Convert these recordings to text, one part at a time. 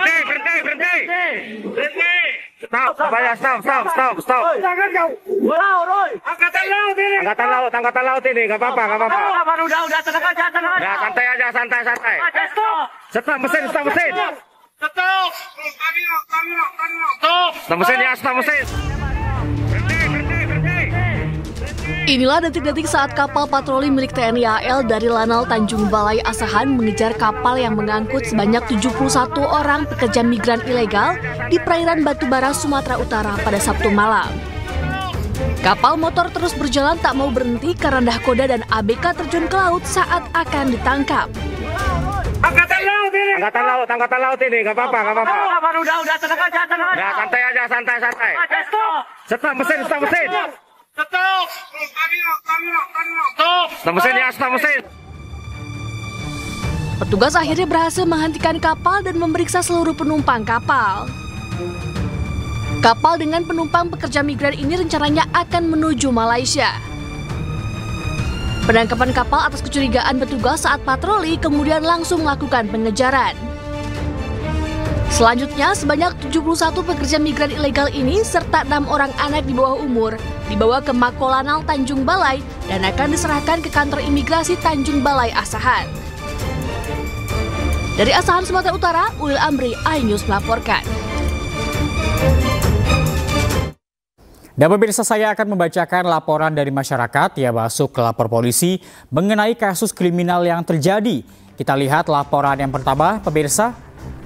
Berhenti. Stop. Jangan kau. Angkatan laut ini, nggak apa-apa. Udah, tenang aja. Ya, santai. Stop mesin. Stop Stop mesin. Inilah detik-detik saat kapal patroli milik TNI AL dari Lanal Tanjung Balai Asahan mengejar kapal yang mengangkut sebanyak 71 orang pekerja migran ilegal di perairan Batubara, Sumatera Utara pada Sabtu malam. Kapal motor terus berjalan tak mau berhenti karena nahkoda dan ABK terjun ke laut saat akan ditangkap. Angkatan laut ini, nggak apa-apa. Udah, tenang aja. Ya, santai. Stop mesin. Stop mesin. Petugas akhirnya berhasil menghentikan kapal dan memeriksa seluruh penumpang kapal. Kapal dengan penumpang pekerja migran ini rencananya akan menuju Malaysia. Penangkapan kapal atas kecurigaan petugas saat patroli kemudian langsung melakukan pengejaran. Selanjutnya, sebanyak 71 pekerja migran ilegal ini serta 6 orang anak di bawah umur dibawa ke Mako Lanal Tanjung Balai dan akan diserahkan ke kantor imigrasi Tanjung Balai Asahan. Dari Asahan, Sumatera Utara, Ulil Amri, iNews melaporkan. Dan pemirsa, saya akan membacakan laporan dari masyarakat yang masuk ke lapor polisi mengenai kasus kriminal yang terjadi. Kita lihat laporan yang pertama, pemirsa,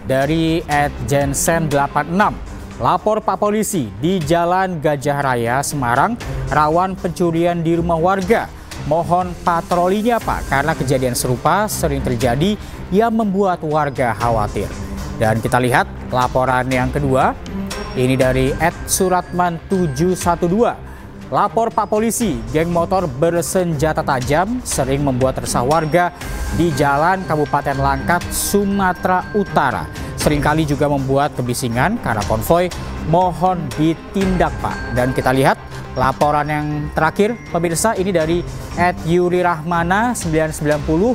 dari @jensen86. Lapor Pak Polisi, di Jalan Gajah Raya, Semarang, rawan pencurian di rumah warga. Mohon patrolinya Pak, karena kejadian serupa sering terjadi yang membuat warga khawatir. Dan kita lihat laporan yang kedua, ini dari @suratman712. Lapor Pak Polisi, geng motor bersenjata tajam sering membuat resah warga di jalan Kabupaten Langkat, Sumatera Utara. Seringkali juga membuat kebisingan karena konvoy. Mohon ditindak Pak. Dan kita lihat laporan yang terakhir, pemirsa, ini dari @yurirahmana990.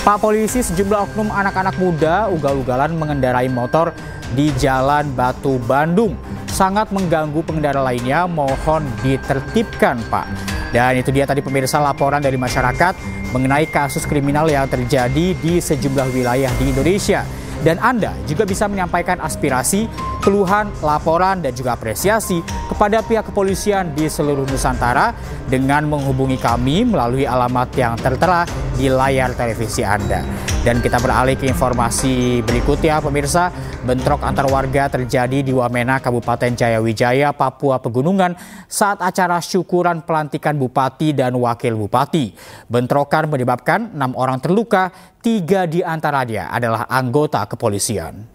Pak Polisi, sejumlah oknum anak-anak muda ugal-ugalan mengendarai motor di Jalan Batu, Bandung. Sangat mengganggu pengendara lainnya, mohon ditertibkan Pak. Dan itu dia tadi pemirsa laporan dari masyarakat mengenai kasus kriminal yang terjadi di sejumlah wilayah di Indonesia. Dan Anda juga bisa menyampaikan aspirasi, keluhan, laporan, dan juga apresiasi kepada pihak kepolisian di seluruh Nusantara dengan menghubungi kami melalui alamat yang tertera di layar televisi Anda. Dan kita beralih ke informasi berikutnya pemirsa. Bentrok antar warga terjadi di Wamena, Kabupaten Jayawijaya, Papua Pegunungan saat acara syukuran pelantikan Bupati dan Wakil Bupati. Bentrokan menyebabkan 6 orang terluka, 3 di antaranya adalah anggota kepolisian.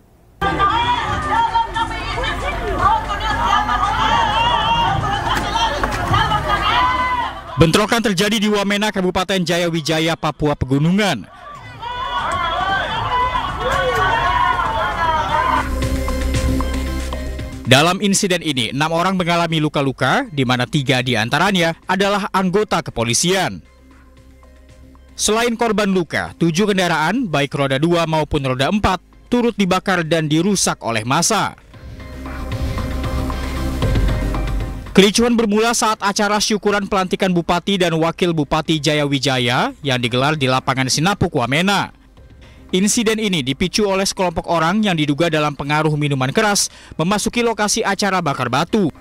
Bentrokan terjadi di Wamena, Kabupaten Jayawijaya, Papua Pegunungan. Dalam insiden ini, 6 orang mengalami luka-luka, di mana 3 di antaranya adalah anggota kepolisian. Selain korban luka, 7 kendaraan, baik roda 2 maupun roda 4, turut dibakar dan dirusak oleh massa. Kericuhan bermula saat acara syukuran pelantikan Bupati dan Wakil Bupati Jayawijaya yang digelar di lapangan Sinapuk, Wamena. Insiden ini dipicu oleh sekelompok orang yang diduga dalam pengaruh minuman keras memasuki lokasi acara bakar batu.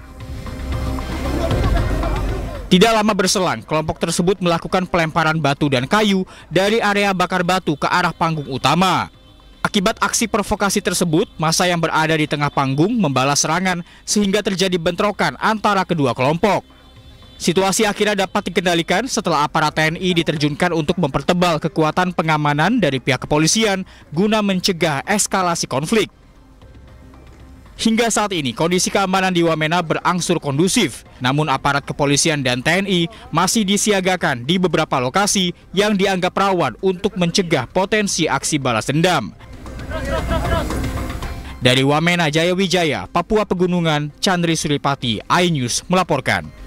Tidak lama berselang, kelompok tersebut melakukan pelemparan batu dan kayu dari area bakar batu ke arah panggung utama. Akibat aksi provokasi tersebut, massa yang berada di tengah panggung membalas serangan sehingga terjadi bentrokan antara kedua kelompok. Situasi akhirnya dapat dikendalikan setelah aparat TNI diterjunkan untuk mempertebal kekuatan pengamanan dari pihak kepolisian guna mencegah eskalasi konflik. Hingga saat ini, kondisi keamanan di Wamena berangsur kondusif, namun aparat kepolisian dan TNI masih disiagakan di beberapa lokasi yang dianggap rawan untuk mencegah potensi aksi balas dendam. Dari Wamena, Jayawijaya, Papua Pegunungan, Chandri Suripati, iNews melaporkan.